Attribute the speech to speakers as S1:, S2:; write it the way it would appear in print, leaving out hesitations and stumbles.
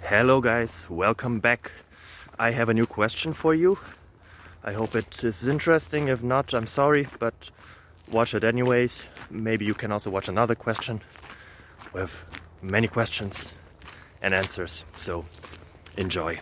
S1: Hello guys, welcome back. I have a new question for you. I hope it is interesting. If not, I'm sorry, but watch it anyways. Maybe you can also watch another question with many questions and answers. So enjoy.